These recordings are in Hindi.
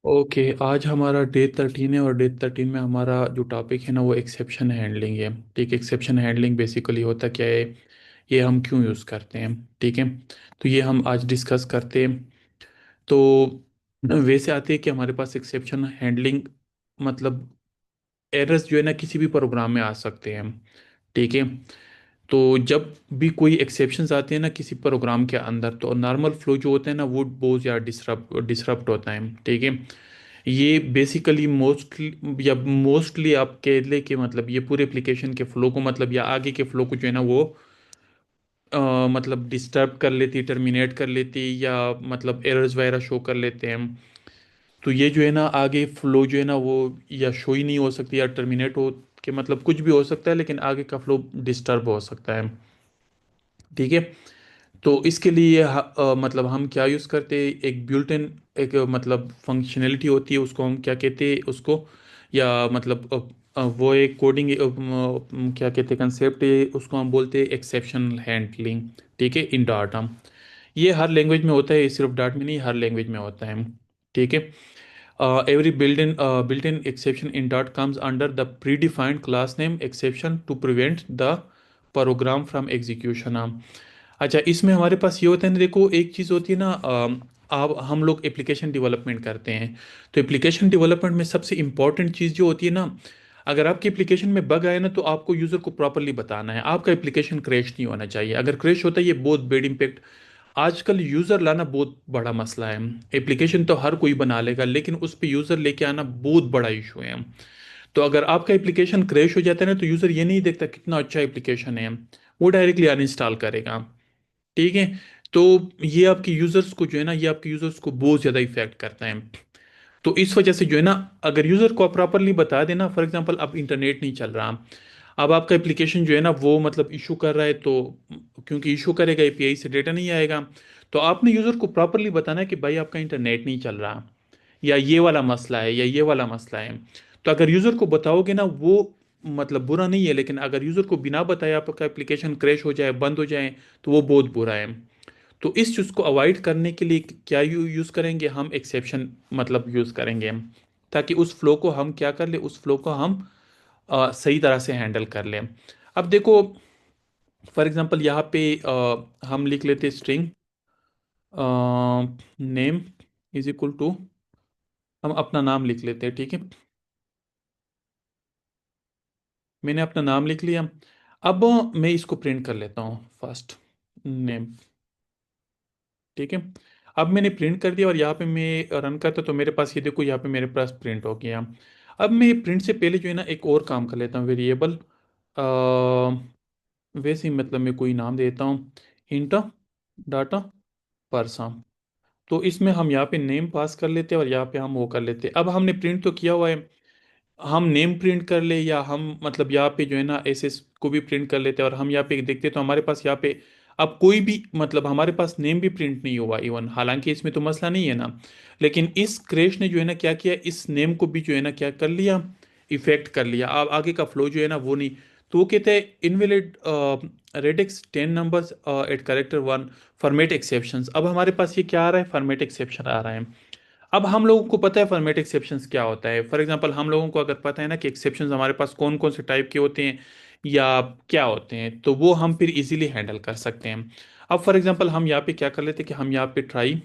ओके, आज हमारा डे 13 है और डे 13 में हमारा जो टॉपिक है ना वो एक्सेप्शन हैंडलिंग है। ठीक है, एक्सेप्शन हैंडलिंग बेसिकली होता क्या है, ये हम क्यों यूज़ करते हैं। ठीक है, तो ये हम आज डिस्कस करते हैं। तो वैसे आते हैं कि हमारे पास एक्सेप्शन हैंडलिंग मतलब एरर्स जो है ना किसी भी प्रोग्राम में आ सकते हैं। ठीक है, तो जब भी कोई एक्सेप्शंस आते हैं ना किसी प्रोग्राम के अंदर, तो नॉर्मल फ्लो जो होता है ना वो बहुत ज़्यादा डिसरप्ट होता है। ठीक है, ये बेसिकली मोस्टली आप कह ले कि मतलब ये पूरे एप्लीकेशन के फ्लो को मतलब या आगे के फ्लो को जो है ना वो मतलब डिस्टर्ब कर लेती, टर्मिनेट कर लेती, या मतलब एरर्स वगैरह शो कर लेते हैं। तो ये जो है ना आगे फ्लो जो है ना वो या शो ही नहीं हो सकती या टर्मिनेट हो के मतलब कुछ भी हो सकता है, लेकिन आगे का फ्लो डिस्टर्ब हो सकता है। ठीक है, तो इसके लिए मतलब हम क्या यूज़ करते हैं, एक बिल्ट इन एक मतलब फंक्शनैलिटी होती है, उसको हम क्या कहते हैं उसको, या मतलब वो एक कोडिंग क्या कहते हैं कंसेप्ट है, उसको हम बोलते हैं एक्सेप्शनल हैंडलिंग। ठीक है, इन डाट हम, ये हर लैंग्वेज में होता है, ये सिर्फ डाट में नहीं, हर लैंग्वेज में होता है। ठीक है, every built-in exception in dot comes under the predefined class name exception to prevent the program from execution। अच्छा, इसमें हमारे पास ये होता है ना, देखो एक चीज़ होती है ना, आप हम लोग एप्लीकेशन डेवलपमेंट करते हैं। तो एप्लीकेशन डेवलपमेंट में सबसे इंपॉर्टेंट चीज़ जो होती है ना, अगर आपकी एप्लीकेशन में बग आए ना तो आपको यूज़र को प्रॉपरली बताना है, आपका एप्लीकेशन क्रैश नहीं होना चाहिए। अगर क्रैश होता है ये बहुत बेड इम्पेक्ट, आजकल यूज़र लाना बहुत बड़ा मसला है। एप्लीकेशन तो हर कोई बना लेगा, लेकिन उस पे यूज़र लेके आना बहुत बड़ा इशू है। तो अगर आपका एप्लीकेशन क्रैश हो जाता है ना तो यूज़र ये नहीं देखता कितना अच्छा एप्लीकेशन है, वो डायरेक्टली अनइंस्टॉल करेगा। ठीक है, तो ये आपके यूज़र्स को जो है ना, ये आपके यूज़र्स को बहुत ज़्यादा इफेक्ट करता है। तो इस वजह से जो है ना, अगर यूज़र को आप प्रॉपरली बता देना, फॉर एग्जांपल अब इंटरनेट नहीं चल रहा, अब आपका एप्लीकेशन जो है ना वो मतलब इशू कर रहा है, तो क्योंकि इशू करेगा एपीआई से डेटा नहीं आएगा, तो आपने यूज़र को प्रॉपरली बताना है कि भाई आपका इंटरनेट नहीं चल रहा, या ये वाला मसला है, या ये वाला मसला है। तो अगर यूज़र को बताओगे ना वो मतलब बुरा नहीं है, लेकिन अगर यूज़र को बिना बताए आपका एप्लीकेशन क्रैश हो जाए, बंद हो जाए, तो वो बहुत बुरा है। तो इस चीज़ को अवॉइड करने के लिए क्या यूज़ करेंगे हम, एक्सेप्शन मतलब यूज़ करेंगे हम, ताकि उस फ्लो को हम क्या कर ले, उस फ्लो को हम सही तरह से हैंडल कर लें। अब देखो, फॉर एग्जांपल यहाँ पे हम लिख लेते string name is equal to, हम अपना नाम लिख लेते हैं। ठीक है, मैंने अपना नाम लिख लिया। अब मैं इसको प्रिंट कर लेता हूँ फर्स्ट नेम। ठीक है, अब मैंने प्रिंट कर दिया और यहाँ पे मैं रन करता तो मेरे पास ये देखो, यहाँ पे मेरे पास प्रिंट हो गया। अब मैं प्रिंट से पहले जो है ना एक और काम कर लेता हूँ, वेरिएबल वैसे ही मतलब मैं कोई नाम देता हूँ, इंट डाटा परसम। तो इसमें हम यहाँ पे नेम पास कर लेते हैं और यहाँ पे हम वो कर लेते हैं। अब हमने प्रिंट तो किया हुआ है, हम नेम प्रिंट कर ले, या हम मतलब यहाँ पे जो है ना एस एस को भी प्रिंट कर लेते हैं, और हम यहाँ पे देखते हैं तो हमारे पास यहाँ पे अब कोई भी मतलब हमारे पास नेम भी प्रिंट नहीं हुआ इवन, हालांकि इसमें तो मसला नहीं है ना, लेकिन इस क्रैश ने जो है ना क्या किया, इस नेम को भी जो है ना क्या कर लिया, इफेक्ट कर लिया। अब आगे का फ्लो जो है ना वो नहीं, तो वो कहते हैं invalid radix 10 numbers at character 1 format exceptions. अब हमारे पास ये क्या आ रहा है, फॉर्मेट एक्सेप्शन आ रहा है। अब हम लोगों को पता है फॉर्मेट एक्सेप्शंस क्या होता है, फॉर एग्जांपल हम लोगों को अगर पता है ना कि एक्सेप्शंस हमारे पास कौन कौन से टाइप के होते हैं या क्या होते हैं, तो वो हम फिर इजीली हैंडल कर सकते हैं। अब फॉर एग्जांपल हम यहाँ पे क्या कर लेते हैं कि हम यहाँ पे ट्राई,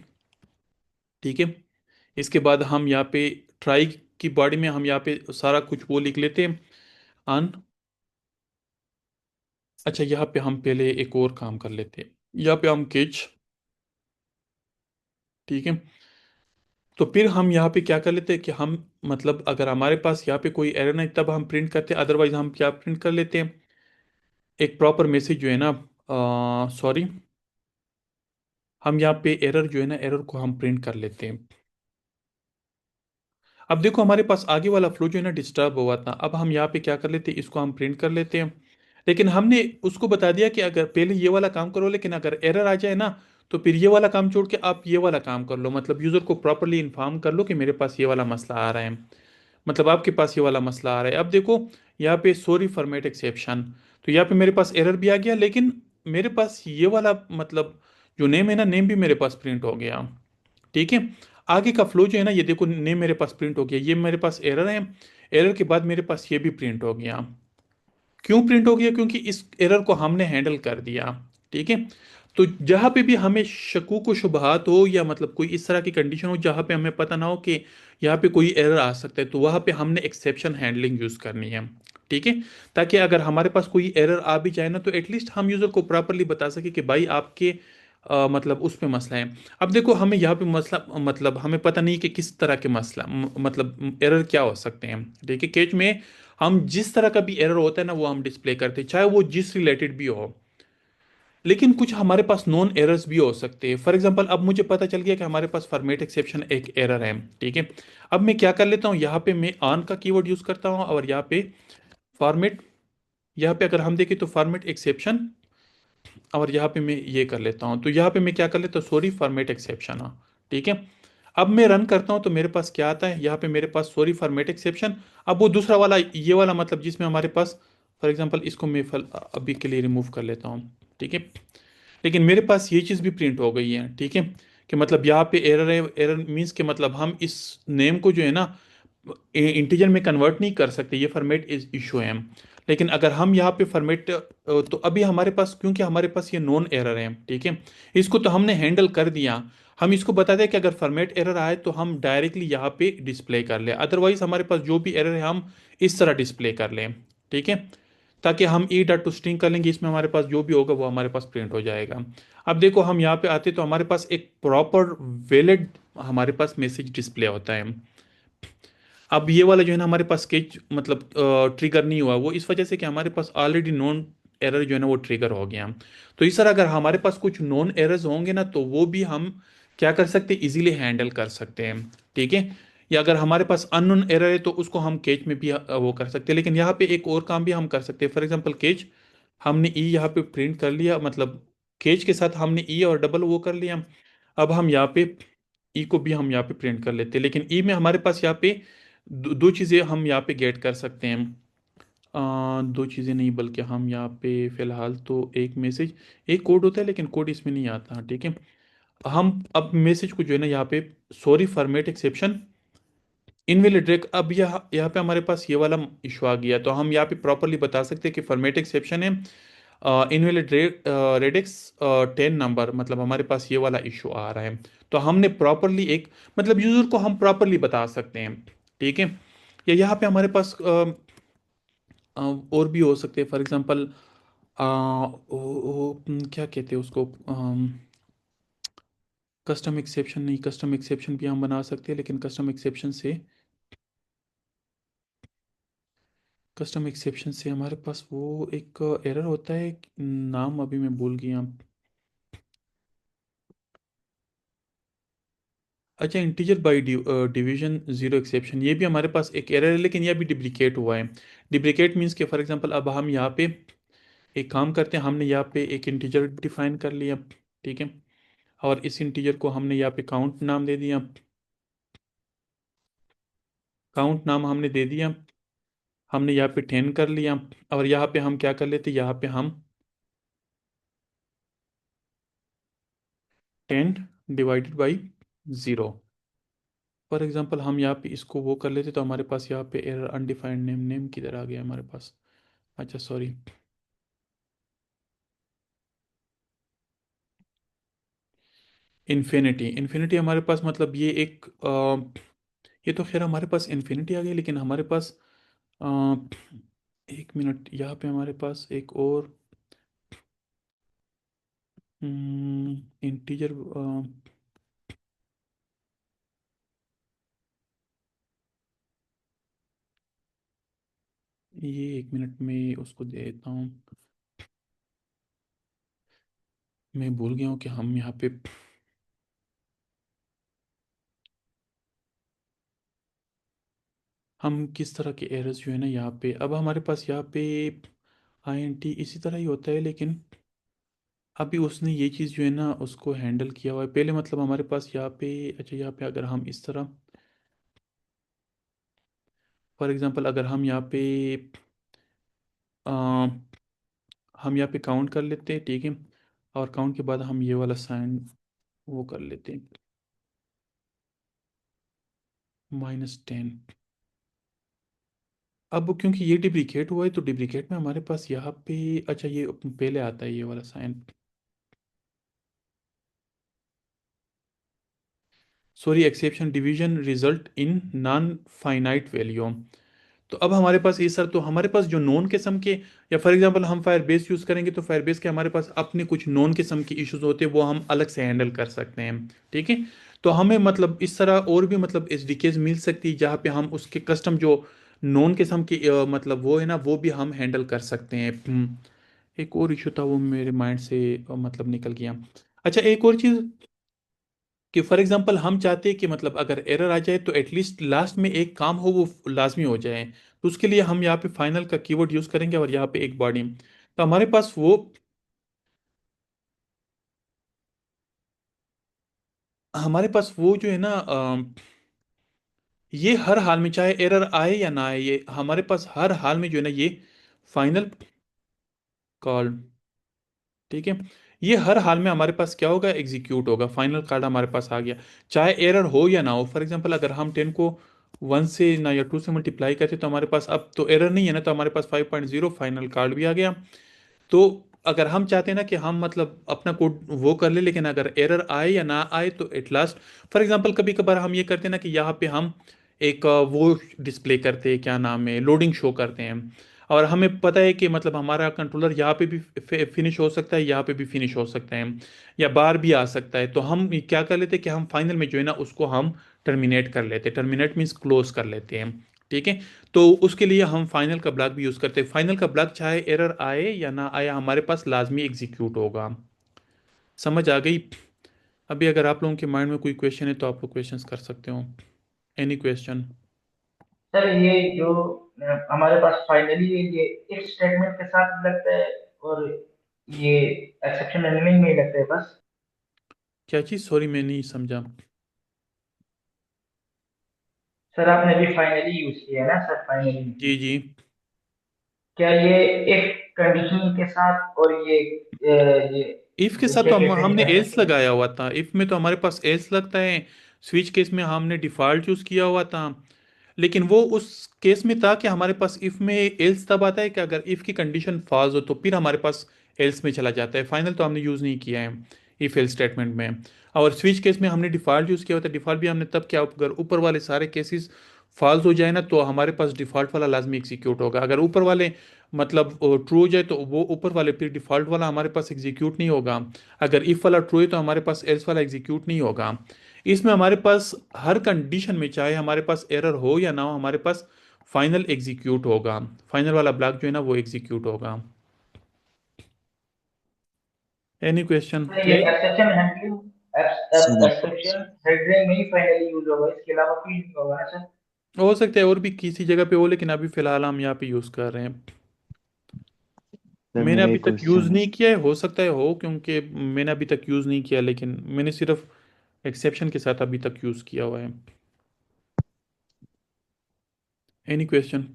ठीक है, इसके बाद हम यहाँ पे ट्राई की बॉडी में हम यहाँ पे सारा कुछ वो लिख लेते हैं अन। अच्छा, यहाँ पे हम पहले एक और काम कर लेते हैं, यहाँ पे हम कैच। ठीक है, तो फिर हम यहाँ पे क्या कर लेते हैं कि हम मतलब अगर हमारे पास यहाँ पे कोई एरर नहीं तब हम प्रिंट करते हैं, अदरवाइज हम क्या प्रिंट कर लेते हैं, एक प्रॉपर मैसेज जो है ना, सॉरी, हम यहाँ पे एरर जो है ना एरर को हम प्रिंट कर लेते हैं। अब देखो हमारे पास आगे वाला फ्लो जो है ना डिस्टर्ब हुआ था, अब हम यहाँ पे क्या कर लेते हैं, इसको हम प्रिंट कर लेते हैं। लेकिन हमने उसको बता दिया कि अगर पहले ये वाला काम करो, लेकिन अगर एरर आ जाए ना तो फिर ये वाला काम छोड़ के आप ये वाला काम कर लो, मतलब यूजर को प्रॉपरली इन्फॉर्म कर लो कि मेरे पास ये वाला मसला आ रहा है, मतलब आपके पास ये वाला मसला आ रहा है। अब देखो यहाँ पे सॉरी फॉर्मेट एक्सेप्शन, तो यहाँ पे मेरे पास एरर भी आ गया, लेकिन मेरे पास ये वाला मतलब जो नेम है ना, नेम भी मेरे पास प्रिंट हो गया। ठीक है, आगे का फ्लो जो है ना, ये देखो नेम मेरे पास प्रिंट हो गया, ये मेरे पास एरर है, एरर के बाद मेरे पास ये भी प्रिंट हो गया। क्यों प्रिंट हो गया? क्योंकि इस एरर को हमने हैंडल कर दिया। ठीक है। तो जहां पे भी हमें शकूक शुबहात हो, या मतलब कोई इस तरह की कंडीशन हो जहां पे हमें पता ना हो कि यहाँ पे कोई एरर आ सकता है, तो वहां पे हमने एक्सेप्शन हैंडलिंग यूज करनी है। ठीक है। ताकि अगर हमारे पास कोई एरर आ भी जाए ना, तो एटलीस्ट हम यूजर को प्रॉपरली बता सके कि भाई आपके मतलब उस पे मसला है। अब देखो हमें यहाँ पे मसला, मतलब हमें पता नहीं कि किस तरह के मसला मतलब एरर क्या हो सकते हैं। ठीक है। केज में हम जिस तरह का भी एरर होता है ना, वो हम डिस्प्ले करते हैं, चाहे वो जिस रिलेटेड भी हो। लेकिन कुछ हमारे पास नॉन एरर्स भी हो सकते हैं। फॉर एग्जांपल, अब मुझे पता चल गया कि हमारे पास फॉर्मेट एक्सेप्शन एक एरर है। ठीक है। अब मैं क्या कर लेता हूँ, यहाँ पे मैं ऑन का कीवर्ड यूज करता हूँ, और यहाँ पे फॉर्मेट, यहाँ पे अगर हम देखें तो फॉर्मेट एक्सेप्शन, और यहाँ पे मैं ये कर लेता हूँ, तो यहाँ पे मैं क्या कर लेता हूँ, सॉरी फॉर्मेट एक्सेप्शन। हाँ। ठीक है। अब मैं रन करता हूँ तो मेरे पास क्या आता है, यहाँ पे मेरे पास सॉरी फॉर्मेट एक्सेप्शन। अब वो दूसरा वाला, ये वाला मतलब जिसमें हमारे पास, फॉर एग्जांपल इसको मैं अभी के लिए रिमूव कर लेता हूँ। ठीक है। लेकिन मेरे पास ये चीज़ भी प्रिंट हो गई है। ठीक है। कि मतलब यहाँ पे एरर है, एरर मीन्स के मतलब हम इस नेम को जो है ना इंटीजर में कन्वर्ट नहीं कर सकते, ये फॉर्मेट इज इशू है। लेकिन अगर हम यहाँ पे फॉर्मेट, तो अभी हमारे पास, क्योंकि हमारे पास ये नॉन एरर है। ठीक है। इसको तो हमने हैंडल कर दिया। हम इसको बता दें कि अगर फॉर्मेट एरर आए तो हम डायरेक्टली यहाँ पे डिस्प्ले कर ले, अदरवाइज हमारे पास जो भी एरर है हम इस तरह डिस्प्ले कर लें। ठीक है। ताकि हम ई डॉट टू स्ट्रिंग कर लेंगे, इसमें हमारे पास जो भी होगा वो हमारे पास प्रिंट हो जाएगा। अब देखो हम यहाँ पे आते तो हमारे पास एक प्रॉपर वैलिड हमारे पास मैसेज डिस्प्ले होता है। अब ये वाला जो है ना हमारे पास स्केच मतलब ट्रिगर नहीं हुआ, वो इस वजह से कि हमारे पास ऑलरेडी नॉन एरर जो है ना वो ट्रिगर हो गया। तो इस तरह अगर हमारे पास कुछ नॉन एरर्स होंगे ना, तो वो भी हम क्या कर सकते हैं, इजीली हैंडल कर सकते हैं। ठीक है। या अगर हमारे पास अननोन एरर है तो उसको हम केच में भी वो कर सकते हैं। लेकिन यहाँ पे एक और काम भी हम कर सकते हैं। फॉर एग्जांपल केच, हमने ई यहाँ पे प्रिंट कर लिया, मतलब केच के साथ हमने ई और डबल वो कर लिया। अब हम यहाँ पे ई को भी हम यहाँ पे प्रिंट कर लेते हैं, लेकिन ई में हमारे पास यहाँ पे दो चीज़ें हम यहाँ पे गेट कर सकते हैं। दो चीज़ें नहीं, बल्कि हम यहाँ पे फिलहाल तो एक मैसेज, एक कोड होता है, लेकिन कोड इसमें नहीं आता। ठीक है। हम अब मैसेज को जो है ना यहाँ पे सॉरी फॉर्मेट एक्सेप्शन इनवैलिड रेक, अब यहाँ यहाँ पे हमारे पास ये वाला इशू आ गया, तो हम यहाँ पे प्रॉपरली बता सकते हैं कि फॉर्मेट एक्सेप्शन है इनवैलिड रेडेक्स 10 नंबर, मतलब हमारे पास ये वाला इशू आ रहा है। तो हमने प्रॉपरली एक, मतलब यूजर को हम प्रॉपरली बता सकते हैं। ठीक है। या यहाँ पे हमारे पास और भी हो सकते हैं। फॉर एग्जांपल क्या कहते हैं उसको, कस्टम एक्सेप्शन नहीं, कस्टम एक्सेप्शन भी हम बना सकते हैं, लेकिन कस्टम एक्सेप्शन से हमारे पास वो एक एरर होता है, नाम अभी मैं भूल गया। अच्छा, integer by division zero exception, ये भी हमारे पास एक एरर है, लेकिन ये भी डिप्लीकेट हुआ है। डिप्लीकेट मीन्स के फॉर एग्जांपल अब हम यहाँ पे एक काम करते हैं, हमने यहाँ पे एक इंटीजर डिफाइन कर लिया। ठीक है। और इस इंटीजर को हमने यहाँ पे काउंट नाम दे दिया, काउंट नाम हमने दे दिया। हमने यहाँ पे 10 कर लिया। और यहाँ पे हम क्या कर लेते, यहाँ पे हम 10 डिवाइडेड बाई 0। फॉर एग्जांपल हम यहाँ पे इसको वो कर लेते तो हमारे पास यहाँ पे एरर अनडिफाइंड नेम, नेम किधर आ गया हमारे पास, अच्छा सॉरी, इन्फिनिटी, इन्फिनिटी हमारे पास मतलब ये एक ये तो खैर हमारे पास इन्फिनिटी आ गई, लेकिन हमारे पास अ, एक मिनट, यहाँ पे हमारे पास एक और इंटीजर, ये एक मिनट में उसको दे देता हूँ। मैं भूल गया हूँ कि हम यहाँ पे, हम किस तरह के एरर्स जो है ना यहाँ पे, अब हमारे पास यहाँ पे INT इसी तरह ही होता है, लेकिन अभी उसने ये चीज़ जो है ना उसको हैंडल किया हुआ है पहले, मतलब हमारे पास यहाँ पे, अच्छा यहाँ पे अगर हम इस तरह, फॉर एग्जांपल अगर हम यहाँ पे अ, हम यहाँ पे काउंट कर लेते हैं। ठीक है। और काउंट के बाद हम ये वाला साइन वो कर लेते हैं। -10। अब क्योंकि ये डिप्लीकेट हुआ है तो डिप्लीकेट में हमारे पास यहाँ पे, अच्छा ये पहले आता है ये वाला sign, sorry, exception division result in non finite value. तो अब हमारे पास ये सर, तो हमारे पास जो नॉन के सम के, या फॉर एग्जांपल हम फायरबेस यूज़ करेंगे तो फायरबेस के हमारे पास अपने कुछ नॉन के सम के इश्यूज होते हैं, वो हम अलग से हैंडल कर सकते हैं। ठीक है। तो हमें मतलब इस तरह और भी मतलब एसडीकेज मिल सकती है जहाँ पे हम उसके कस्टम जो नॉन के सम की मतलब वो है ना, वो भी हम हैंडल कर सकते हैं। एक और इशू था वो मेरे माइंड से मतलब निकल गया। अच्छा एक और चीज़, कि फॉर एग्जांपल हम चाहते हैं कि मतलब अगर एरर आ जाए तो एटलीस्ट लास्ट में एक काम हो वो लाजमी हो जाए, तो उसके लिए हम यहाँ पे फाइनल का कीवर्ड यूज करेंगे और यहाँ पे एक बॉडी। तो हमारे पास वो जो है ना ये हर हाल में चाहे एरर आए या ना आए, ये हमारे पास हर हाल में जो है ना ये फाइनल कॉल, ठीक है, ये हर हाल में हमारे पास क्या होगा, एग्जीक्यूट होगा, फाइनल कार्ड हमारे पास आ गया, चाहे एरर हो या ना हो। फॉर एग्जांपल अगर हम 10 को 1 से ना या 2 से मल्टीप्लाई करते तो हमारे पास अब तो एरर नहीं है ना, तो हमारे पास 5.0 फाइनल कार्ड भी आ गया। तो अगर हम चाहते हैं ना कि हम मतलब अपना कोड वो कर ले, लेकिन अगर एरर आए या ना आए तो एट लास्ट, फॉर एग्जांपल कभी कभार हम ये करते हैं ना कि यहाँ पे हम एक वो डिस्प्ले करते हैं, क्या नाम है, लोडिंग शो करते हैं, और हमें पता है कि मतलब हमारा कंट्रोलर यहाँ पे भी फिनिश हो सकता है, यहाँ पे भी फिनिश हो सकता है, या बार भी आ सकता है, तो हम क्या कर लेते हैं कि हम फाइनल में जो है ना उसको हम टर्मिनेट कर लेते हैं, टर्मिनेट मीन्स क्लोज कर लेते हैं। ठीक है। तो उसके लिए हम फाइनल का ब्लॉक भी यूज करते हैं, फाइनल का ब्लॉक चाहे एरर आए या ना आए हमारे पास लाजमी एग्जीक्यूट होगा। समझ आ गई? अभी अगर आप लोगों के माइंड में कोई क्वेश्चन है तो आप लोग क्वेश्चंस कर सकते हो। Any question? सर ये जो हमारे पास फाइनली ये इफ स्टेटमेंट के साथ लगता है, और ये एक्सेप्शन हैंडलिंग में ही लगता है बस। क्या चीज़, सॉरी मैं नहीं समझा। सर आपने भी फाइनली यूज किया है ना सर, फाइनली। जी जी। क्या ये इफ कंडीशन के साथ और ये इफ के साथ दूसरे तो केस में हमने एल्स एक्सेप्शन। लगाया हुआ था, इफ में तो हमारे पास एल्स लगता है, स्विच केस में हमने डिफॉल्ट यूज किया हुआ था। लेकिन वो उस केस में था कि हमारे पास इफ में एल्स तब आता है कि अगर इफ की कंडीशन फॉल्स हो तो फिर हमारे पास एल्स में चला जाता है, फाइनल तो हमने यूज नहीं किया है इफ एल्स स्टेटमेंट में। और स्विच केस में हमने डिफॉल्ट यूज किया होता है, डिफॉल्ट भी हमने तब किया अगर ऊपर वाले सारे केसेस फॉल्स हो जाए ना तो हमारे पास डिफॉल्ट वाला लाजमी एग्जीक्यूट होगा, अगर ऊपर वाले मतलब ट्रू हो जाए तो वो ऊपर वाले फिर डिफॉल्ट वाला हमारे पास एग्जीक्यूट नहीं होगा, अगर इफ वाला ट्रू है तो हमारे पास एल्स वाला एग्जीक्यूट नहीं होगा। इसमें हमारे पास हर कंडीशन में चाहे हमारे पास एरर हो या ना हो हमारे पास फाइनल एग्जीक्यूट होगा, फाइनल वाला ब्लॉक जो है ना वो एग्जीक्यूट होगा। एनी क्वेश्चन सर ये क्लियर? एक्सेप्शन हैंडलिंग, समझ एक्सेप्शन हैंडलिंग में ही फाइनली यूज होगा, इसके अलावा कहीं नहीं होगा ना सर? हो सकता है और भी किसी जगह पे हो, लेकिन अभी फिलहाल हम यहाँ पे यूज कर रहे हैं। सर मैंने मेरा अभी एक तक यूज क्वेश्चन है। नहीं किया है, हो सकता है हो, क्योंकि मैंने अभी तक यूज नहीं किया, लेकिन मैंने सिर्फ एक्सेप्शन के साथ अभी तक यूज किया हुआ है। Any question?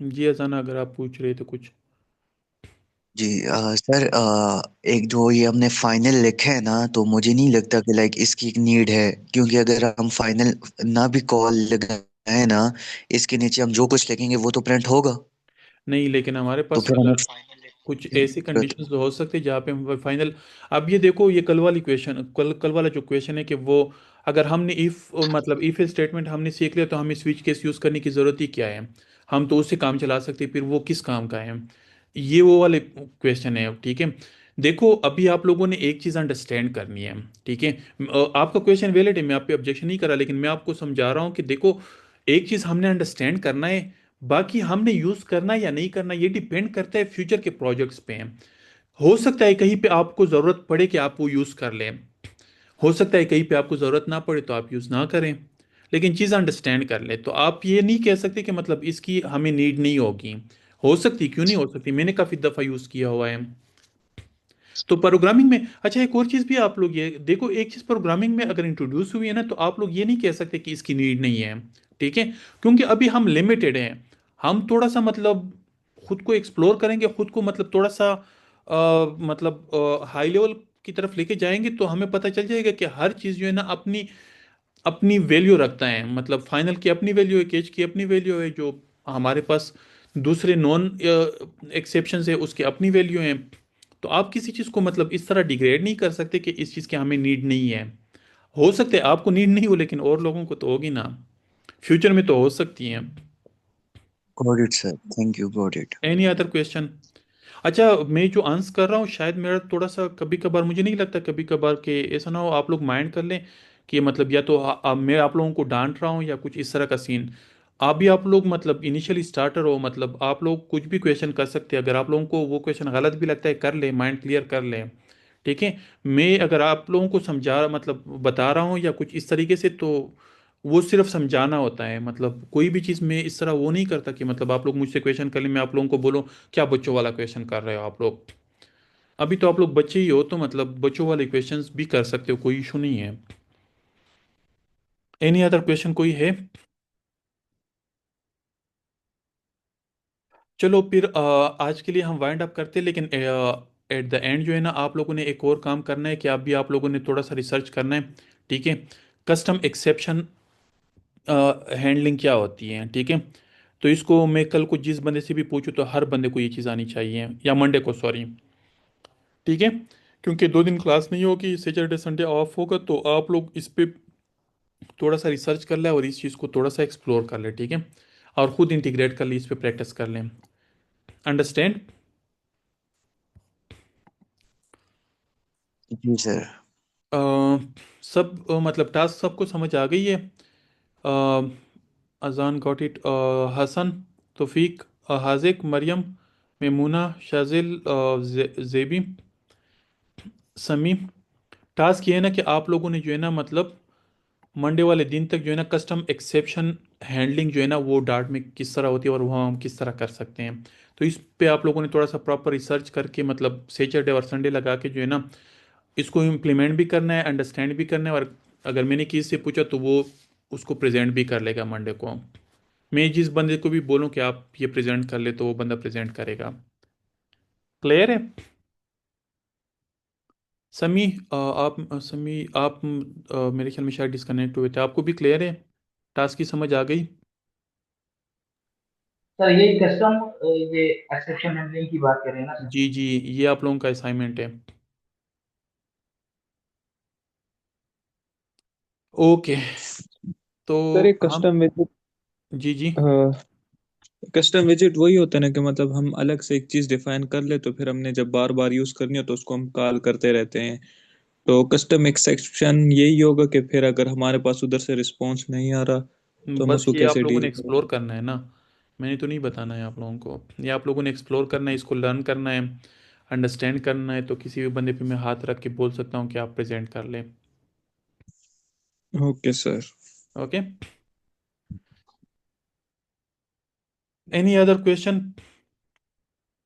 जी अजाना, अगर आप पूछ रहे थे कुछ। जी सर एक जो ये हमने फाइनल लिखे है ना, तो मुझे नहीं लगता कि लाइक इसकी एक नीड है, क्योंकि अगर हम फाइनल ना भी कॉल लगाए ना, इसके नीचे हम जो कुछ लिखेंगे वो तो प्रिंट होगा। नहीं, लेकिन हमारे तो पास फिर हमें अगर फाइनल लिखने कुछ की ऐसी जरूरत कंडीशंस हो सकती है जहाँ पे हम फाइनल, अब ये देखो ये कल वाली क्वेश्चन, कल वाला जो क्वेश्चन है कि वो अगर हमने इफ मतलब इफ स्टेटमेंट हमने सीख लिया तो हमें स्विच केस यूज करने की जरूरत ही क्या है, हम तो उससे काम चला सकते हैं, फिर वो किस काम का है, ये वो वाले क्वेश्चन है। ठीक है। देखो अभी आप लोगों ने एक चीज़ अंडरस्टैंड करनी है। ठीक है। आपका क्वेश्चन वैलिड है, मैं आप पे ऑब्जेक्शन नहीं करा, लेकिन मैं आपको समझा रहा हूँ कि देखो एक चीज़ हमने अंडरस्टैंड करना है, बाकी हमने यूज़ करना या नहीं करना ये डिपेंड करता है फ्यूचर के प्रोजेक्ट्स पे। हो सकता है कहीं पे आपको ज़रूरत पड़े कि आप वो यूज़ कर लें, हो सकता है कहीं पे आपको ज़रूरत ना पड़े तो आप यूज़ ना करें, लेकिन चीज़ अंडरस्टैंड कर ले, तो आप ये नहीं कह सकते कि मतलब इसकी हमें नीड नहीं होगी, हो सकती, क्यों नहीं हो सकती, मैंने काफ़ी दफ़ा यूज़ किया हुआ है। तो प्रोग्रामिंग में अच्छा एक और चीज़ भी आप लोग ये देखो, एक चीज़ प्रोग्रामिंग में अगर इंट्रोड्यूस हुई है ना तो आप लोग ये नहीं कह सकते कि इसकी नीड नहीं है। ठीक है। क्योंकि अभी हम लिमिटेड हैं, हम थोड़ा सा मतलब खुद को एक्सप्लोर करेंगे, खुद को मतलब थोड़ा सा मतलब हाई लेवल की तरफ लेके जाएंगे तो हमें पता चल जाएगा कि हर चीज़ जो है ना अपनी अपनी वैल्यू रखता है। मतलब फाइनल की अपनी वैल्यू है, केज की अपनी वैल्यू है, जो हमारे पास दूसरे नॉन एक्सेप्शन है उसकी अपनी वैल्यू है। तो आप किसी चीज़ को मतलब इस तरह डिग्रेड नहीं कर सकते कि इस चीज़ की हमें नीड नहीं है। हो सकता है आपको नीड नहीं हो लेकिन और लोगों को तो होगी ना, फ्यूचर में तो हो सकती है। Got it sir, thank you, got it. Any other question? अच्छा, मैं जो आंसर कर रहा हूँ शायद मेरा थोड़ा सा कभी कभार, मुझे नहीं लगता कभी कभार कि ऐसा ना हो आप लोग माइंड कर लें कि मतलब या तो मैं आप लोगों को डांट रहा हूँ या कुछ इस तरह का सीन। आप भी आप लोग मतलब इनिशियली स्टार्टर हो, मतलब आप लोग कुछ भी क्वेश्चन कर सकते हैं। अगर आप लोगों को वो क्वेश्चन गलत भी लगता है कर ले, माइंड क्लियर कर लें। ठीक है। मैं अगर आप लोगों को समझा मतलब बता रहा हूँ या कुछ इस तरीके से, तो वो सिर्फ समझाना होता है। मतलब कोई भी चीज़ मैं इस तरह वो नहीं करता कि मतलब आप लोग मुझसे क्वेश्चन कर लें, मैं आप लोगों को बोलूँ क्या बच्चों वाला क्वेश्चन कर रहे हो आप लोग। अभी तो आप लोग बच्चे ही हो, तो मतलब बच्चों वाले क्वेश्चंस भी कर सकते हो, कोई इशू नहीं है। एनी अदर क्वेश्चन कोई है? चलो फिर आज के लिए हम वाइंड अप करते हैं, लेकिन एट द एंड जो है ना आप लोगों ने एक और काम करना है कि आप भी आप लोगों ने थोड़ा सा रिसर्च करना है। ठीक है। कस्टम एक्सेप्शन हैंडलिंग क्या होती है, ठीक है। तो इसको मैं कल को जिस बंदे से भी पूछूं तो हर बंदे को ये चीज़ आनी चाहिए, या मंडे को, सॉरी। ठीक है। क्योंकि 2 दिन क्लास नहीं होगी, सैटरडे संडे ऑफ होगा, तो आप लोग इस पे थोड़ा सा रिसर्च कर लें और इस चीज़ को थोड़ा सा एक्सप्लोर कर लें। ठीक है। और खुद इंटीग्रेट कर लें, इस पे प्रैक्टिस कर लें। अंडरस्टैंड? जी सर। सब मतलब टास्क सबको समझ आ गई है? अजान गॉट इट, हसन, तौफीक, हाजिक, मरियम, मेमूना, शाजिल, जेबी, समी। टास्क ये है ना कि आप लोगों ने जो है ना मतलब मंडे वाले दिन तक जो है ना कस्टम एक्सेप्शन हैंडलिंग जो है ना वो डार्ट में किस तरह होती है और वहाँ हम किस तरह कर सकते हैं। तो इस पे आप लोगों ने थोड़ा सा प्रॉपर रिसर्च करके मतलब सैटरडे और संडे लगा के जो है ना इसको इम्प्लीमेंट भी करना है, अंडरस्टैंड भी करना है। और अगर मैंने किसी से पूछा तो वो उसको प्रेजेंट भी कर लेगा मंडे को। मैं जिस बंदे को भी बोलूँ कि आप ये प्रेजेंट कर ले तो वो बंदा प्रेजेंट करेगा। क्लियर है? समी, समी आप मेरे ख्याल में शायद डिस्कनेक्ट हुए थे, आपको भी क्लियर है? टास्क की समझ आ गई? सर ये कस्टम ये एक्सेप्शन हैंडलिंग की बात कर रहे हैं ना सर? जी जी, ये आप लोगों का असाइनमेंट है। ओके। तो सर एक हम, कस्टम विजिट जी जी, कस्टम विजिट वही होता है ना कि मतलब हम अलग से एक चीज डिफाइन कर ले तो फिर हमने जब बार बार यूज करनी हो तो उसको हम कॉल करते रहते हैं। तो कस्टम एक्सेप्शन यही होगा कि फिर अगर हमारे पास उधर से रिस्पॉन्स नहीं आ रहा तो हम बस उसको ये आप कैसे लोगों ने डील एक्सप्लोर करें। करना है ना। मैंने तो नहीं बताना है आप लोगों को, ये आप लोगों ने एक्सप्लोर करना है, इसको लर्न करना है, अंडरस्टैंड करना है। तो किसी भी बंदे पे मैं हाथ रख के बोल सकता हूँ कि आप प्रेजेंट कर लें। Okay sir. Okay. Any other question?